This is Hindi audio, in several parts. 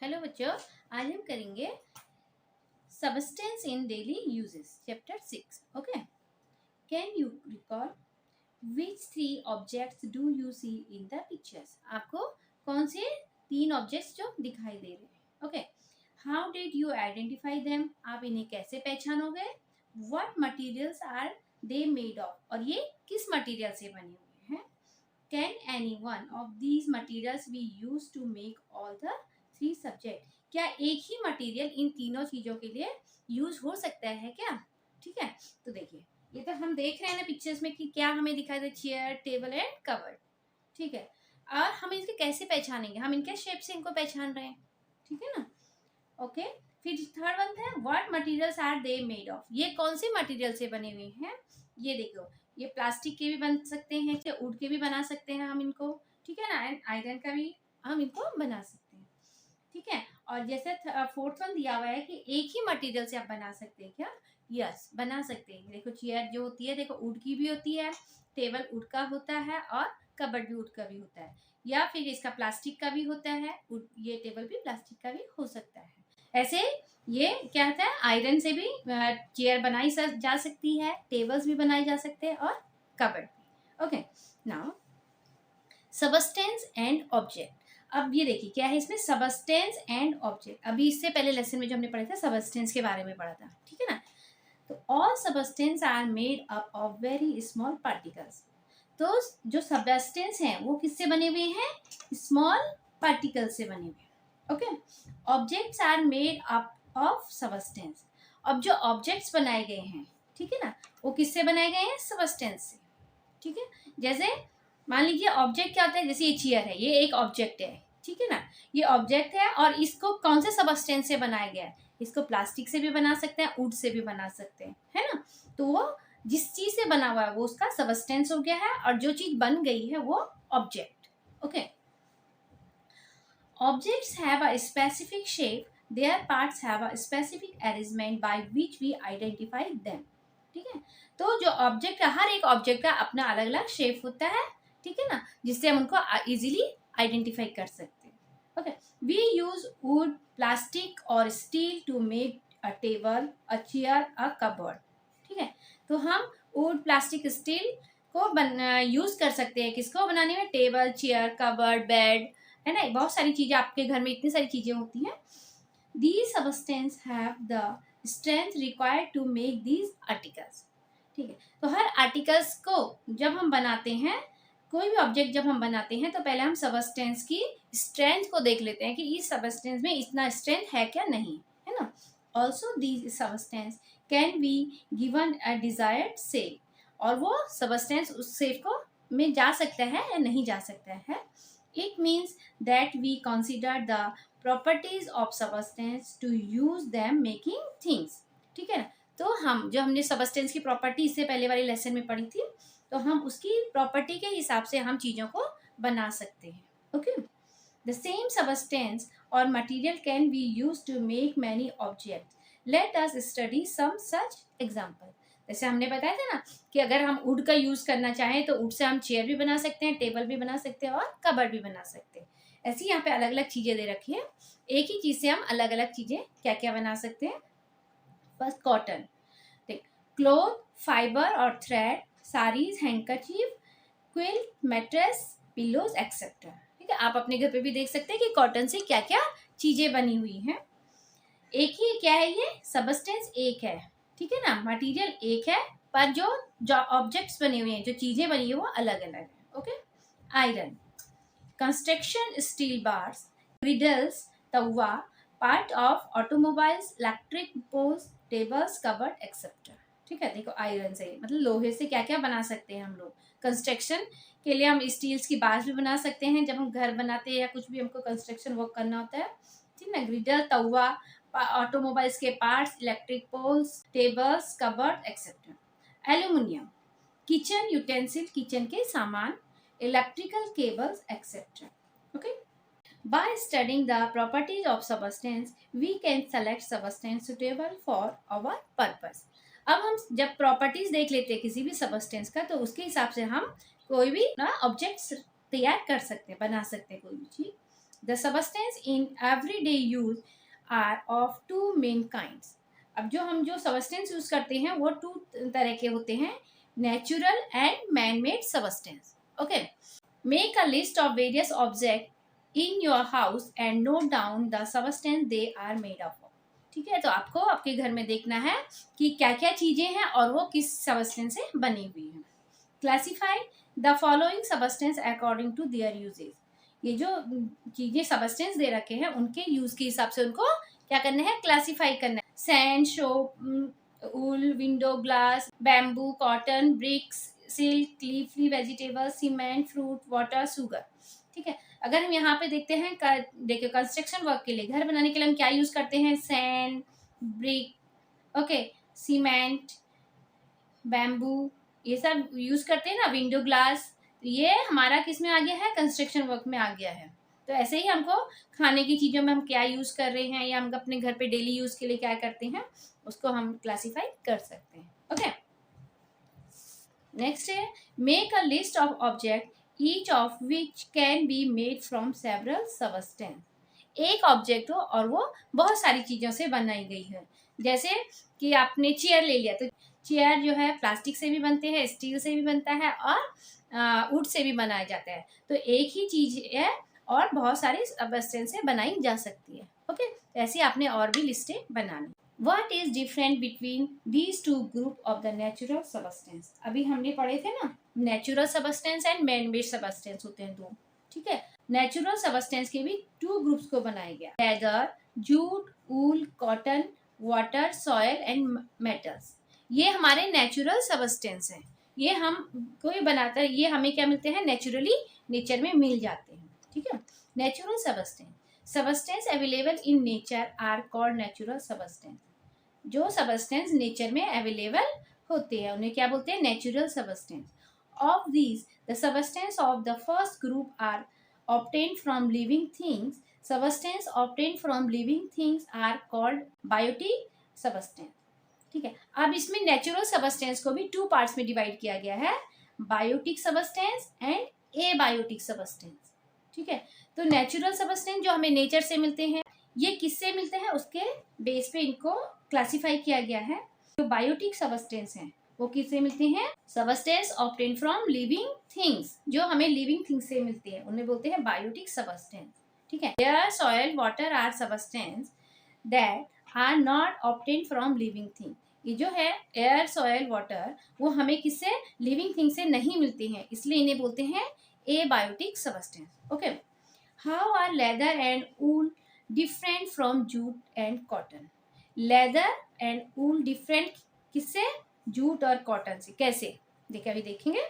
हेलो बच्चों, आज हम करेंगे substance in daily uses chapter 6. Okay, can you recall which 3 objects do you see in the pictures? आपको कौन से 3 ऑब्जेक्ट्स जो दिखाई दे रहे हैं? Okay, how did you identify them? आप इन्हें कैसे पहचानोगे? What materials are they made of? और ये किस मटेरियल से बने हुए हैं? Can any one of these materials be used to make all the 3 subject? क्या एक ही मटेरियल इन तीनों चीजों के लिए यूज हो सकता है क्या? ठीक है, तो देखिए, ये तो हम देख रहे हैं ना पिक्चर्स में कि क्या हमें दिखाई दे, चेयर, टेबल एंड कवर्ड. ठीक है, और हम इनके कैसे पहचानेंगे? हम इनके शेप से इनको पहचान रहे हैं. ठीक है ना? ओके, फिर थर्ड वन है what materials are they made of? ये कौन से मटेरियल से बने हुए हैं? ये देखो, ये प्लास्टिक के भी बन सकते हैं, चाहे वुड के भी बना सकते हैं हम इनको. ठीक है ना? एंड आयरन का भी हम इनको बना सकते हैं. ठीक है, और जैसे फोर्थ वन दिया हुआ है कि एक ही मटेरियल से आप बना सकते हैं क्या? यस, बना सकते हैं. देखो, चेयर जो होती है, देखो वुड की भी होती है, टेबल वुड का होता है और कबर्ड भी वुड का भी होता है, या फिर इसका प्लास्टिक का भी होता है. ये टेबल भी प्लास्टिक का भी हो सकता है. ऐसे ये क्या होता है, आयरन से भी चेयर बनाई जा सकती है, टेबल्स भी बनाए जा सकते हैं और कबर्ड भी. Okay, now substance and object. अब ये देखिए क्या है इसमें, सबस्टेंस एंड ऑब्जेक्ट. अभी इससे पहले लेसन में जो हमने पढ़ा था सबस्टेंस के बारे में पढ़ा था. ठीक है ना? तो all substance are made up of very small particles. तो जो सबस्टेंस हैं वो किससे बने हुए हैं? स्मॉल पार्टिकल से बने हुए हैं. Okay, objects are made up of substance. अब जो ऑब्जेक्ट्स बनाए गए हैं, ठीक है ना, वो किससे बनाए गए हैं? सबस्टेंस से. ठीक है, जैसे मान लीजिए ऑब्जेक्ट क्या होता है, जैसे ये चेयर है, ये एक ऑब्जेक्ट है. ठीक है ना? ये ऑब्जेक्ट है और इसको कौन से सबस्टेंस से बनाया गया है? इसको प्लास्टिक से भी बना सकते हैं, वुड से भी बना सकते हैं, है ना? तो वो जिस चीज से बना हुआ है वो उसका सबस्टेंस हो गया है, और जो चीज बन गई है वो object. Okay, objects have a specific shape, their parts have a specific arrangement by which we identify them. ठीक है, तो जो ऑब्जेक्ट है, हर एक ऑब्जेक्ट का अपना अलग अलग शेप होता है. ठीक है ना? जिससे हम उनको इजीली आइडेंटिफाई कर सकते हैं. Okay, we use wood, plastic और steel to make a table, a chair, a cupboard. ठीक है, तो हम वुड, प्लास्टिक, स्टील को यूज कर सकते हैं किसको बनाने में? टेबल, चेयर, कबर्ड, बेड, है ना? बहुत सारी चीजें आपके घर में, इतनी सारी चीजें होती हैं. These substances have the strength required to make these articles. ठीक है, तो हर आर्टिकल्स को जब हम बनाते हैं, कोई भी ऑब्जेक्ट जब हम बनाते हैं, तो पहले हम सबस्टेंस की स्ट्रेंथ को देख लेते हैं कि इस सबस्टेंस में इतना स्ट्रेंथ है क्या, नहीं है ना. Also these substance can be given a desired shape. और वो सबस्टेंस उस शेप को में जा सकता है या नहीं जा सकता है. It means that we consider the properties of substance to use them making things. ठीक है ना? तो हम जो हमने सबस्टेंस की प्रॉपर्टी इससे पहले वाले लेसन में पढ़ी थी, तो हम उसकी प्रॉपर्टी के हिसाब से हम चीजों को बना सकते हैं. ओके, द सेम सबस्टेंस और material can be use to make many object. Let us study some such example. जैसे हमने बताया था ना कि अगर हम वुड का यूज करना चाहें तो वुड से हम चेयर भी बना सकते हैं, टेबल भी बना सकते हैं और कबर्ड भी बना सकते हैं. ऐसे यहाँ पे अलग अलग चीजें दे रखी है. एक ही चीज से हम अलग अलग चीजें क्या क्या बना सकते हैं. फर्स्ट, कॉटन, क्लोथ, फाइबर और thread, saris, handkerchief, quilt, mattress, pillows etcetera. ठीक है, आप अपने घर पे भी देख सकते हैं कि कॉटन से क्या क्या चीजें बनी हुई हैं. एक ही क्या है, ये सबस्टेंस एक है. ठीक है ना? मटेरियल एक है, पर जो ऑब्जेक्ट्स बने हुए हैं, जो चीजें बनी है, वो अलग अलग है. Okay, iron, construction, steel bars, griddles, tawa, part of automobiles, electric poles, tables, cupboard etcetera. ठीक है, देखो आयरन से मतलब लोहे से क्या क्या बना सकते हैं हम लोग. कंस्ट्रक्शन के लिए हम स्टील्स की बार्स भी बना सकते हैं जब हम घर बनाते हैं या कुछ भी हमको कंस्ट्रक्शन वर्क करना होता है. ठीक है ना? ग्रिडल, तवा, ऑटोमोबाइल्स के parts, electric poles, tables, cupboard etcetera. Aluminium, kitchen utensil, kitchen के सामान, electrical cables etcetera. Okay, by studying the properties of substance we can select substance suitable for our purpose. अब हम जब प्रॉपर्टीज देख लेते हैं किसी भी सबस्टेंस का, तो उसके हिसाब से हम कोई भी ना ऑब्जेक्ट तैयार कर सकते हैं, बना सकते हैं कोई भी चीज. The substance in everyday use are of two main kinds. अब जो सबस्टेंस यूज करते हैं वो टू तरह के होते हैं, natural and man made substance. Okay, make a list of various object in your house and note down the substance they are made of. ठीक है, तो आपको आपके घर में देखना है कि क्या क्या चीजें हैं और वो किस सबस्टेंस से बनी हुई हैं। Classify the following substance according to their uses. ये जो चीजें सबस्टेंस दे रखे हैं उनके यूज के हिसाब से उनको क्या करना है, क्लासिफाई करना है। Sand, soap, wool, window glass, bamboo, cotton, bricks, silk, leafy vegetable, cement, fruit, water, sugar. ठीक है, अगर हम यहाँ पे देखते हैं, देखिए कंस्ट्रक्शन वर्क के लिए, घर बनाने के लिए हम क्या यूज करते हैं, sand, brick, okay, cement, bamboo, ये सब यूज करते हैं ना, विंडो ग्लास, ये हमारा किस में आ गया है, कंस्ट्रक्शन वर्क में आ गया है। तो ऐसे ही हमको खाने की चीजों में हम क्या यूज कर रहे हैं या हम अपने घर पे डेली यूज के लिए क्या करते हैं उसको हम क्लासिफाई कर सकते हैं। ओके, नेक्स्ट है make a list of object each of which can be made from several substance. एक ऑब्जेक्ट हो और वो बहुत सारी चीजों से बनाई गई है। जैसे कि आपने चेयर ले लिया, तो चेयर जो है प्लास्टिक से भी बनते हैं, स्टील से भी बनता है और वुड से भी बनाया जाता है। तो एक ही चीज है और बहुत सारी सबस्टेंस से बनाई जा सकती है। ओके, ऐसे आपने और भी लिस्टें बनानी। What is different between these two group of the natural substance? अभी हमने पढ़े थे ना, natural substance and man made substance होते हैं दो। ठीक है, नेचुरल सबस्टेंस के भी टू ग्रुप्स को बनाया गया, leather, jute, wool, cotton, water, soil and metals. ये हमारे नेचुरल सबस्टेंस हैं, ये हम कोई बनाता है, ये हमें क्या मिलते हैं, नेचुरली नेचर में मिल जाते हैं। ठीक है, natural substance, substance available in nature are called natural substance. जो सबस्टेंस नेचर में अवेलेबल होते हैं उन्हें क्या बोलते हैं, natural substance. Of these the substance of the first group are obtained from living things. Substance obtained from living things are called biotic substance. ठीक है, अब इसमें नेचुरल सबस्टेंस को भी टू पार्ट्स में डिवाइड किया गया है, biotic substance and abiotic substance. ठीक है, तो नेचुरल सबस्टेंस जो हमें नेचर से मिलते हैं, ये किससे मिलते हैं उसके बेस पे इनको क्लासिफाई किया गया है। जो बायोटिक सबस्टेंस हैं वो किससे मिलते हैं, substance obtain from living things, जो हमें लिविंग थिंग्स से मिलती है उन्हें बोलते हैं बायोटिक सबस्टेंस। ठीक है, air, soil, water are substance that are not obtain from living thing. ये जो है एयर, सॉयल, वाटर, वो हमें किससे, लिविंग थिंग से नहीं मिलते हैं, इसलिए इन्हें बोलते हैं abiotic substance. Okay, how are leather and wool different from jute and cotton. Leather and wool different किससे, जूट और कॉटन से। कैसे, देखिए अभी देखेंगे।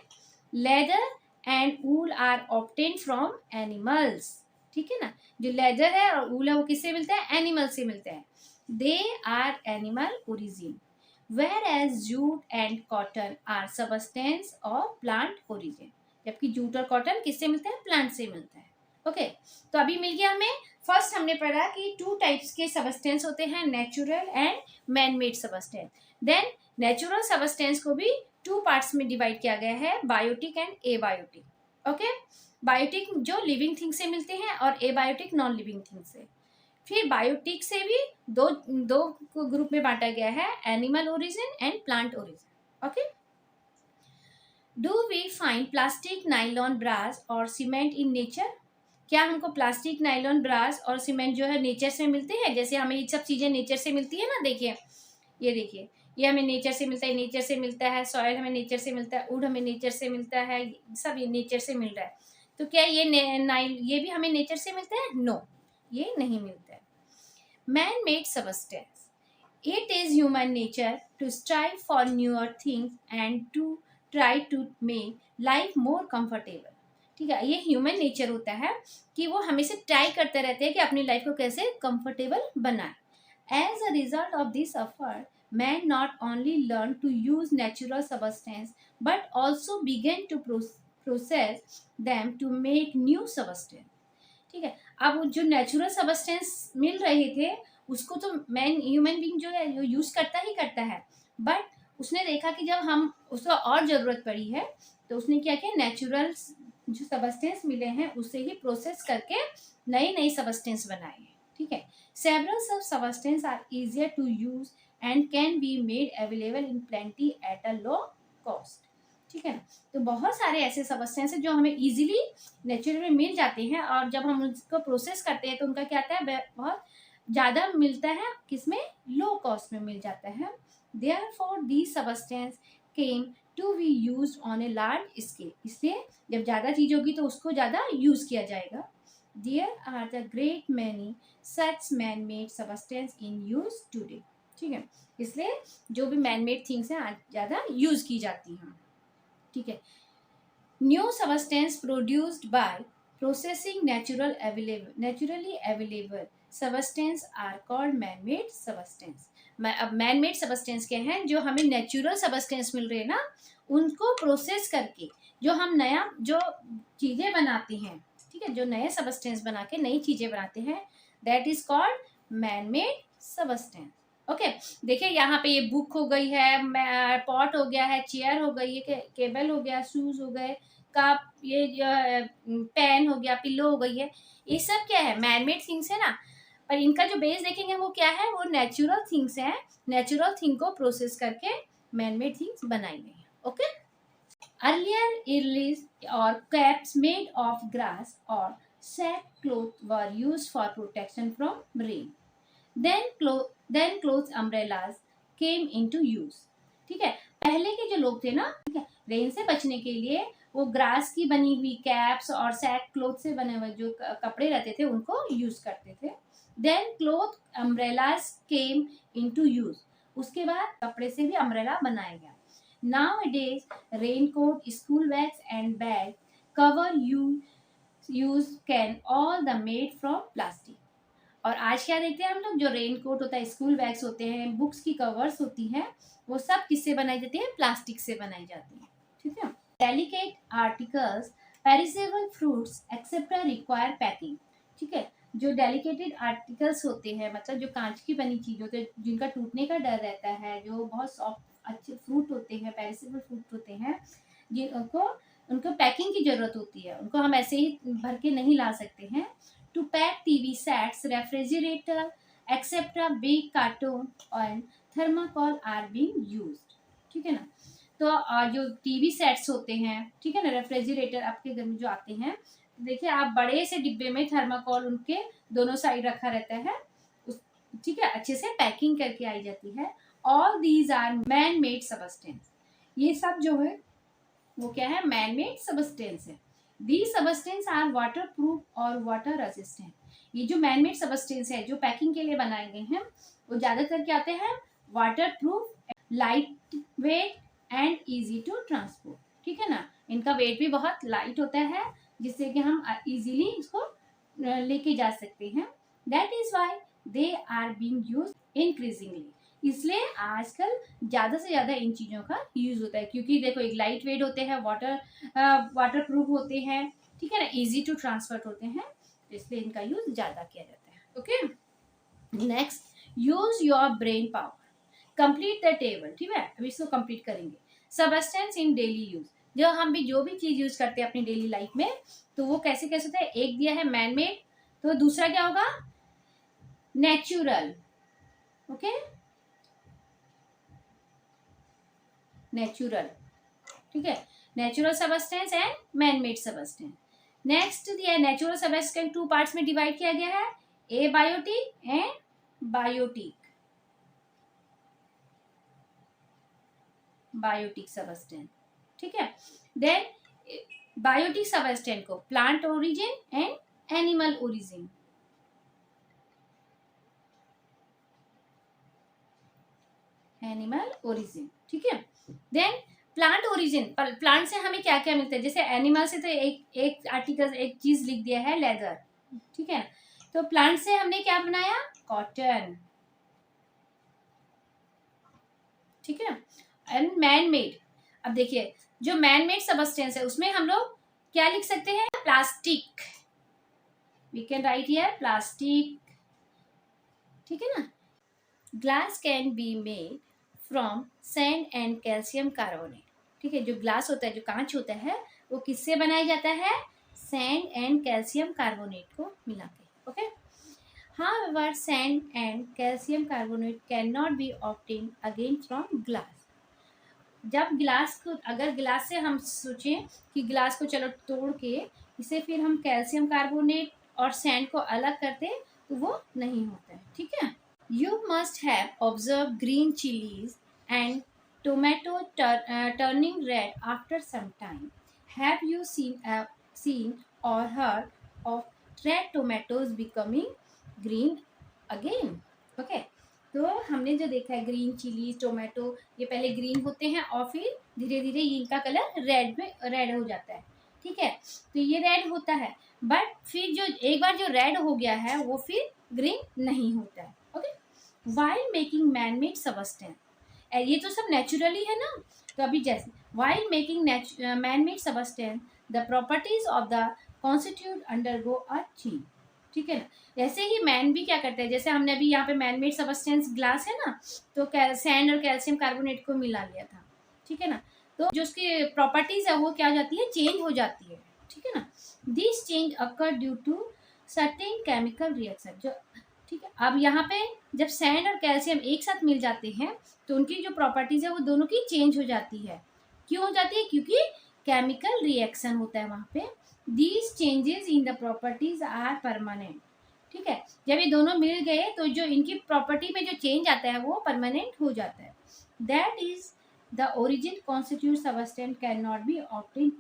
Leather and wool are obtain from animals. ठीक है ना, जो लेदर है और वूल है वो किससे मिलता है, एनिमल से मिलता है। They are animal origin, where as jute and cotton are substance of plant origin. जबकि जूट और कॉटन किससे मिलता है, प्लांट से मिलता है। ओके, तो अभी मिल गया हमें। फर्स्ट हमने पढ़ा कि टू टाइप्स के सबस्टेंस होते हैं, natural and man made substance. Then natural substance को भी टू पार्ट्स में डिवाइड किया गया है, biotic and abiotic. Okay, biotic जो लिविंग थिंग से मिलते हैं और एबायोटिक नॉन लिविंग थिंग से। फिर बायोटिक से भी दो ग्रुप में बांटा गया है, animal origin and plant origin. Okay, do we find plastic, nylon, brass और सीमेंट इन नेचर। क्या हमको प्लास्टिक, नाइलॉन, ब्रास और सीमेंट जो है नेचर से मिलते हैं, जैसे हमें ये सब चीजें नेचर से मिलती है ना। देखिए ये देखिए, ये हमें नेचर से मिलता है, नेचर से मिलता है। सॉयल हमें नेचर से मिलता है, वुड हमें नेचर से मिलता है, सब ये नेचर से मिल रहा है। तो क्या ये ये भी हमें नेचर से मिलता है, नो, ये नहीं मिलता है। Man made substance, it is human nature to strive for newer things and to try to make life more comfortable. ठीक है, ये ह्यूमन नेचर होता है कि वो हमेशा ट्राई करते रहते हैं कि अपनी लाइफ को कैसे कंफर्टेबल बनाए। As a result of this effort, man not only learn to use natural substance but also began to process them to make new substance. ठीक है, अब जो नेचुरल सबस्टेंस मिल रहे थे उसको तो मैन, ह्यूमन बीइंग जो है यूज करता ही करता है, बट उसने देखा कि जब हम उसको और जरूरत पड़ी है तो उसने क्या किया, नेचुरल जो सबस्टेंस मिले हैं उससे ही प्रोसेस करके नई नई सबस्टेंस बनाए हैं, ठीक है। Several sub substance are easier to use and can be made available in plenty at a low cost, ठीक है ना। तो बहुत सारे ऐसे सबस्टेंस हैं जो हमें इजीली नेचुरल में मिल जाते हैं, और जब हम उसको प्रोसेस करते हैं तो उनका क्या आता है, बहुत ज़्यादा मिलता है, किसमें, लो कॉस्ट में मिल जाता है। Therefore these substance came to be used on a large scale, इसलिए जब ज़्यादा चीज़ होगी तो उसको ज़्यादा यूज़ किया जाएगा। There are the great many such man made substance in use today, ठीक है। इसलिए जो भी मैन मेड थिंग्स हैं आज ज़्यादा यूज़ की जाती हैं, ठीक है। New substance produced by processing naturally available substance are called man made substance. अब मैन मेड सबस्टेंस के हैं जो हमें नेचुरल सबस्टेंस मिल रहे हैं ना, उनको प्रोसेस करके जो हम नया जो चीज़ें बनाते हैं, ठीक है, जो नए सबस्टेंस बना के नई चीज़ें बनाते हैं, that is called man made substance. Okay, देखिए यहाँ पे ये बुक हो गई है, पॉट हो गया है, चेयर हो गई है, केबल हो गया, शूज हो गए, कप, ये पेन हो गया, पिल्लो हो गई है, ये सब क्या है, मैनमेड थिंग्स है ना। पर इनका जो बेस देखेंगे वो क्या है, वो नेचुरल थिंग्स है। नेचुरल थिंग को प्रोसेस करके मैनमेड थिंग्स बनाई गई है। ओके, अर्लियर इरलिस और कैप्स मेड ऑफ ग्रास और sackcloth were used for protection from rain. Then clothes umbrellas came into use, ठीक है। पहले के जो लोग थे ना, ठीक है, रेन से बचने के लिए वो ग्रास की बनी हुई कैप्स और सैक क्लोथ से बने हुए जो कपड़े रहते थे उनको यूज करते थे। Then cloth umbrellas came into use, उसके बाद कपड़े से भी अम्ब्रेला बनाया गया। Nowadays, raincoat, school bags and bag cover use can all the made from plastic। और आज क्या देखते हैं हम लोग, जो रेन कोट होता है, स्कूल बैग्स होते हैं, बुक्स की कवर्स होती हैं, वो सब किससे बनाई जाती है, प्लास्टिक से बनाई जाती है, ठीक है। Delicate articles, perishable fruits etcetera require packing, ठीक है। जो डेलिकेटेड आर्टिकल्स होते हैं, मतलब जो कांच की बनी चीज होते हैं, जिनका टूटने का डर रहता है, जो बहुत सॉफ्ट अच्छे फ्रूट होते हैं, पेरिसेबल फ्रूट होते हैं, जिनको उनको पैकिंग की जरूरत होती है, उनको हम ऐसे ही भर के नहीं ला सकते हैं। To pack TV sets, refrigerator, etc. big carton and thermocol are being used, ठीक है ना। तो जो टीवी सेट्स होते हैं, ठीक है ना, रेफ्रिजरेटर आपके घर में जो आते हैं, देखिए आप बड़े से डिब्बे में थर्माकोल उनके दोनों साइड रखा रहता है, ठीक है, अच्छे से पैकिंग करके आई जाती है। All these are man made substance, ये सब जो है वो क्या है, मैन मेड सबस्टेंस है। These substances are waterproof और water resistant। ये जो मैन मेड सबस्टेंस है जो पैकिंग के लिए बनाए गए हैं, वो ज्यादातर क्या आते हैं, water proof, light weight and easy to transport, ठीक है ना। इनका वेट भी बहुत लाइट होता है, जिससे कि हम इजीली इसको लेके जा सकते हैं। That is why they are being used increasingly, इसलिए आजकल ज़्यादा से ज़्यादा इन चीज़ों का यूज़ होता है, क्योंकि देखो एक लाइट वेट होते हैं, वाटर प्रूफ होते हैं, ठीक है ना, इजी टू ट्रांसफर होते हैं, इसलिए इनका यूज़ ज़्यादा किया जाता है। Okay, next, use your brain power, complete the table, ठीक है, अभी इसको कंप्लीट करेंगे। सबस्टेंस इन डेली यूज, जो हम भी जो भी चीज़ यूज करते हैं अपनी डेली लाइफ में, तो वो कैसे कैसे होता है, एक दिया है मैन मेड, तो दूसरा क्या होगा, नेचुरल। ओके, नेचुरल, ठीक है, natural substance and man made substance. Next दिया नेचुरल सबस्टेंस टू पार्ट्स में डिवाइड किया गया है, abiotic and biotic, biotic substance, ठीक है। देन बायोटिक सबस्टेंस को plant origin and animal origin, animal origin, ठीक है। देन प्लांट ओरिजिन, प्लांट से हमें क्या क्या मिलता है, जैसे एनिमल से तो एक आर्टिकल, एक चीज लिख दिया है, लेदर, ठीक है। तो प्लांट से हमने क्या बनाया, कॉटन, ठीक है। एंड मैन मेड, अब देखिए जो मैन मेड सबस्टेंस है उसमें हम लोग क्या लिख सकते हैं, plastic, we can write here plastic, ठीक है ना। Glass can be made from sand and calcium carbonate, ठीक है, जो ग्लास होता है, जो कांच होता है, वो किससे बनाया जाता है? सैंड एंड कैल्शियम कार्बोनेट को मिला के। Okay, however sand and calcium carbonate cannot be obtained again from glass। जब गिलास को, अगर गिलास से हम सोचें कि गिलास को चलो तोड़ के इसे फिर हम कैल्शियम कार्बोनेट और सैंड को अलग करते तो वो नहीं होता है। ठीक है, you must have observe green chillies and tomato turning red after some time. Have you seen और heard of red tomatoes becoming green again? Okay, तो हमने जो देखा है ग्रीन चिली टोमेटो, ये पहले ग्रीन होते हैं और फिर धीरे धीरे इनका कलर रेड हो जाता है। ठीक है, तो ये रेड होता है, बट फिर जो एक बार जो रेड हो गया है वो फिर ग्रीन नहीं होता है। Okay, while making man made substance, ये तो सब नेचुरली है ना। तो अभी जैसे while making man made substance the properties of the constitute undergo a change. ठीक है ना, ऐसे ही मैन भी क्या करता है, जैसे हमने अभी यहाँ पे मैन मेड सबस्टेंस ग्लास है ना, तो सैंड और कैल्शियम कार्बोनेट को मिला लिया था। ठीक है ना, तो जो उसकी प्रॉपर्टीज है वो क्या हो जाती है, चेंज हो जाती है। ठीक है ना, this change occur due to certain chemical reaction. जो ठीक है, अब यहाँ पे जब सैंड और कैल्शियम एक साथ मिल जाते हैं तो उनकी जो प्रॉपर्टीज है वो दोनों की चेंज हो जाती है। क्यों हो जाती है? क्योंकि केमिकल रिएक्शन होता है वहाँ पे। These changes in the properties are permanent. ठीक है, जब ये दोनों मिल गए तो जो इनकी प्रॉपर्टी में जो चेंज आता है वो परमानेंट हो जाता है। That is the origin constitute substance can not be obtain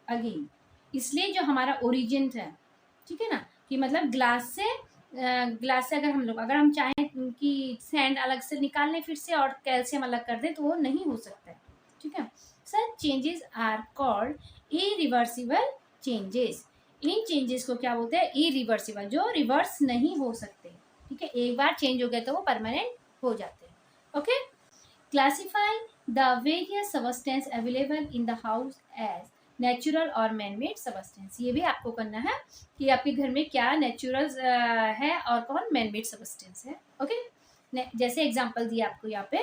again. इसलिए जो हमारा ओरिजिन है, ठीक है ना, कि मतलब ग्लास से अगर हम चाहें कि सैंड अलग से निकाल लें फिर से और कैल्शियम अलग कर दें तो वो नहीं हो सकता है। ठीक है, such changes are called irreversible changes. इन चेंजेस को क्या बोलते हैं? इरिवर्सिबल, जो रिवर्स नहीं हो सकते। ठीक है, एक बार चेंज हो गए तो वो परमानेंट हो जाते हैं। Okay, classify the various substance available in the house as natural और मैनमेड सबस्टेंस। ये भी आपको करना है कि आपके घर में क्या नेचुरल है और कौन मैनमेड सबस्टेंस है। ओके, जैसे एग्जांपल दिया आपको यहाँ पे,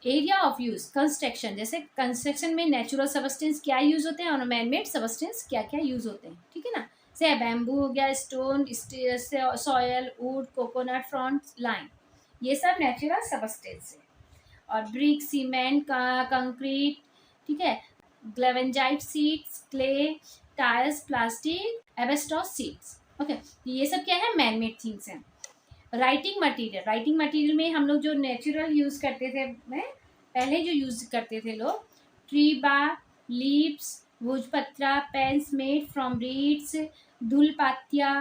एरिया ऑफ यूज कंस्ट्रक्शन, जैसे कंस्ट्रक्शन में नेचुरल सबस्टेंस क्या यूज होते हैं और मैनमेड सबस्टेंस क्या क्या यूज होते हैं। ठीक है ना, से बैम्बू हो गया, stone, soil, would, coconut, front line, ये सब नेचुरल सबस्टेंस है। और ब्रिक, सीमेंट, कंक्रीट, ठीक है, galvanised sheets, clay, tyres, plastic, asbestos sheets. Okay, ये सब क्या है? मैनमेड थिंग्स हैं। राइटिंग मटेरियल में हम लोग जो नेचुरल यूज करते थे, पहले जो यूज करते थे लोग, tree bark, leaves, bhojpatra, pens made from reeds, धूलपातिया,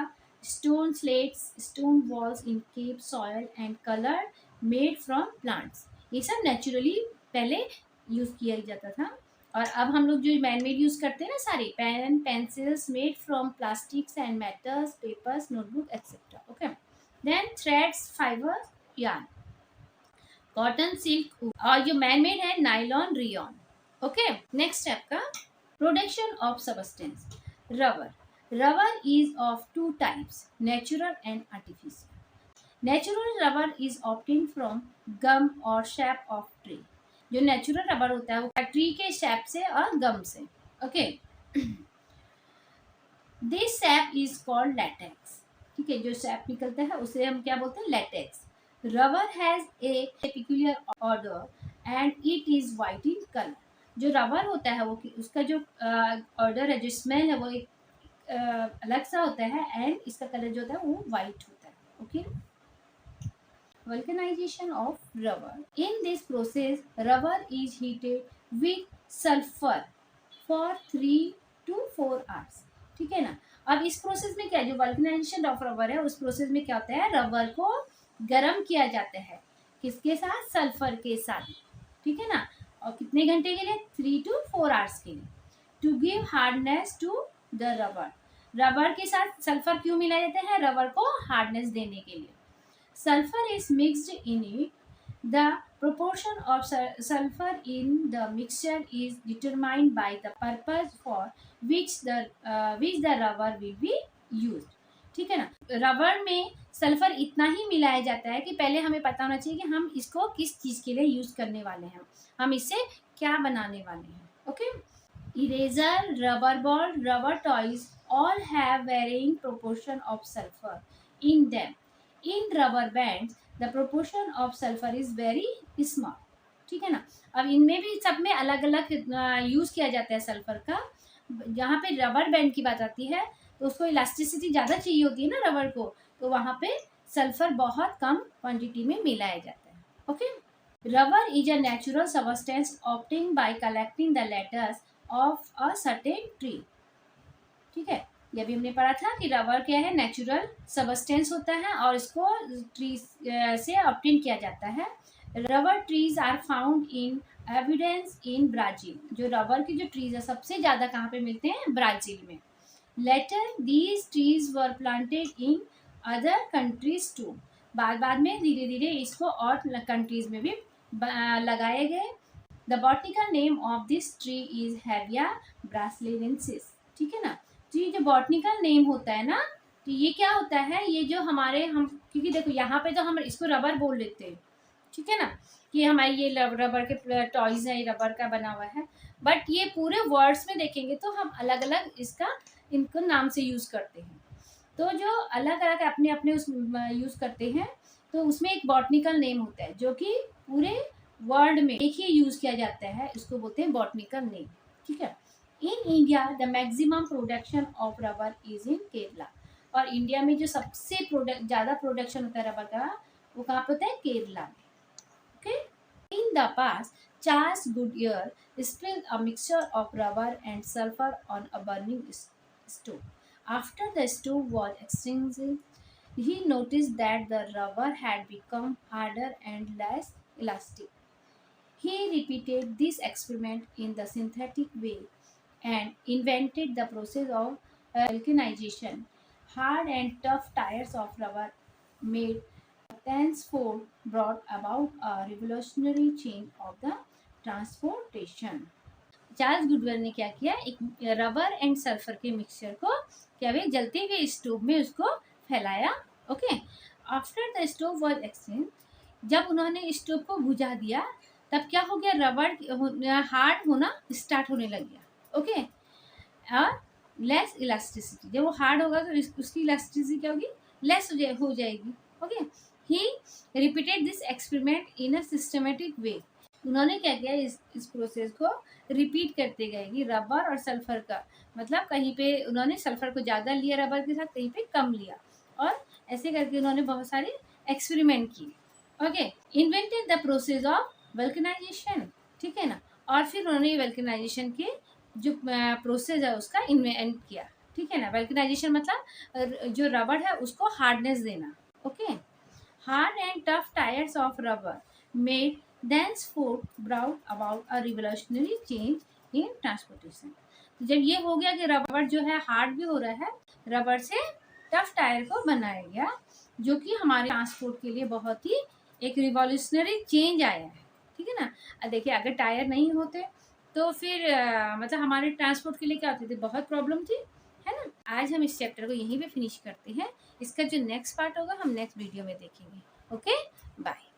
stone slates, stone walls in cave, soil and colour made from plants, ये सब नेचुरली पहले यूज किया जाता था। और अब हम लोग जो मैनमेड यूज करते हैं ना, सारे pen, pencils made from plastics and metals, papers, notebook etcetera. Okay, then threads, fibre, yarn, cotton, silk, और जो मैनमेड है नाइलॉन, रियॉन। ओके, नेक्स्ट है आपका production of substance. Rubber is of two types, natural and artificial. Natural rubber is obtain from gum और शैप ऑफ ट्री। जो नेचुरल रबर होता है वो ट्री के शैप से और गम से। Okay, this shape is called latex. ठीक है, जो शैप निकलता है उसे हम क्या बोलते हैं? Latex. Rubber has a peculiar order and it is white in colour. जो रबर होता है वो उसका जो ऑर्डर है, जो स्मेल है वो एक अलग सा होता है एंड इसका कलर जो होता है वो वाइट होता है। Okay, vulcanization of rubber. In this process, rubber is heated with sulfur for 3 to 4 hours. ठीक है ना, अब इस प्रोसेस में क्या, जो वल्कनाइजेशन ऑफ रबर है उस प्रोसेस में क्या होता है? रबर को गर्म किया जाता है, किसके साथ? सल्फर के साथ। ठीक है ना, और कितने घंटे के लिए? 3 to 4 hours के लिए। To give hardness to the rubber, rubber के साथ सल्फर क्यों मिलाया जाता है? रबर को हार्डनेस देने के लिए। Sulfur is mixed in it. The proportion of sulfur in the mixture is determined by the purpose for which the rubber will be used. ठीक है ना, रबर में सल्फर इतना ही मिलाया जाता है कि पहले हमें पता होना चाहिए कि हम इसको किस चीज़ के लिए यूज़ करने वाले हैं, हम इससे क्या बनाने वाले हैं। Okay, Eraser, rubber ball, rubber toys all have varying proportion of sulfur in them. In rubber bands, the proportion of sulfur is very small. ठीक है ना। अब इनमें भी सब में अलग अलग यूज किया जाता है सल्फर का। जहाँ पे रबर बैंड की बात आती है तो उसको इलास्टिसिटी ज़्यादा चाहिए होती है ना रबर को, तो वहाँ पे सल्फर बहुत कम क्वांटिटी में मिलाया जाता है। Okay, rubber is a natural substance obtain bye collecting the letters of a certain tree. ठीक है, ये भी हमने पढ़ा था कि रबर क्या है, नेचुरल सबस्टेंस होता है और इसको ट्री से ऑब्टेन किया जाता है। Rubber trees are found in evidence in Brazil. जो रबर की जो ट्रीज है सबसे ज़्यादा कहाँ पे मिलते हैं, ब्राज़ील में। Later these trees were planted in other countries too. बाद में धीरे धीरे इसको और कंट्रीज में भी लगाए गए। The botanical name of this tree is hevea brasiliensis. ठीक है ना, तो ये जो बॉटनिकल नेम होता है ना, तो ये क्या होता है, ये जो हमारे हम, क्योंकि देखो यहाँ पे तो हम इसको रबर बोल लेते हैं, ठीक है ना, कि हमारे ये रबर के टॉयज है, ये रबर का बना हुआ है, बट ये पूरे वर्ड्स में देखेंगे तो हम अलग अलग इसका इनको नाम से यूज करते हैं। तो जो अलग अलग अपने अपने उस यूज करते हैं, तो उसमें एक बॉटनिकल नेम होता है जो कि पूरे वर्ल्ड में एक ही यूज किया जाता है, इसको बोलते हैं बॉटनिकल नेम। ठीक है, in India the maximum production of rubber is in Kerala. और इंडिया में जो सबसे ज़्यादा प्रोडक्शन होता है रबर का, वो कहाँ पे होता है, केरला में। Okay, in the past Charles Goodyear spilled a mixture of rubber and sulfur on a burning stove. After the stove was extinguished, he noticed that the rubber had become harder and less elastic. He repeated this experiment in the synthetic way and invented the process of vulcanization. Hard and tough tires of rubber made thenceforth brought about a revolutionary change of the transportation. Charles Goodwell ने क्या किया, एक रबर एंड सल्फर के मिक्सचर को क्या हुए, जलते हुए स्टोव में उसको फैलाया। Okay, after the stove was exchange, जब उन्होंने स्टोव को बुझा दिया तब क्या हो गया, रबर हार्ड होना स्टार्ट होने लग गया। ओके, और लेस इलास्टिसिटी, जब वो हार्ड होगा तो उसकी इलास्टिसिटी क्या होगी, लेस हो जाएगी। Okay, he repeated this experiment in a systematic way. उन्होंने क्या किया, इस प्रोसेस को रिपीट करते गए कि रबर और सल्फर का मतलब कहीं पे उन्होंने सल्फर को ज़्यादा लिया रबर के साथ, कहीं पे कम लिया, और ऐसे करके उन्होंने बहुत सारे एक्सपेरिमेंट किए। Okay, invented the process of vulcanisation. ठीक है ना, और फिर उन्होंने वल्कनाइजेशन के जो प्रोसेस है उसका इन्वेंट किया। ठीक है ना, वल्कनाइजेशन मतलब जो रबर है उसको हार्डनेस देना। Okay, hard and tough tyres of rubber made thenceforth brought about a revolutionary change in transportation. जब ये हो गया कि रबर जो है हार्ड भी हो रहा है, रबर से टफ टायर को बनाया गया, जो कि हमारे ट्रांसपोर्ट के लिए बहुत ही एक रिवॉल्यूशनरी चेंज आया है। ठीक है ना, देखिए अगर टायर नहीं होते तो फिर मतलब हमारे ट्रांसपोर्ट के लिए क्या होती थी, बहुत प्रॉब्लम थी, है ना। आज हम इस चैप्टर को यहीं पे फिनिश करते हैं, इसका जो नेक्स्ट पार्ट होगा हम नेक्स्ट वीडियो में देखेंगे। Okay, bye.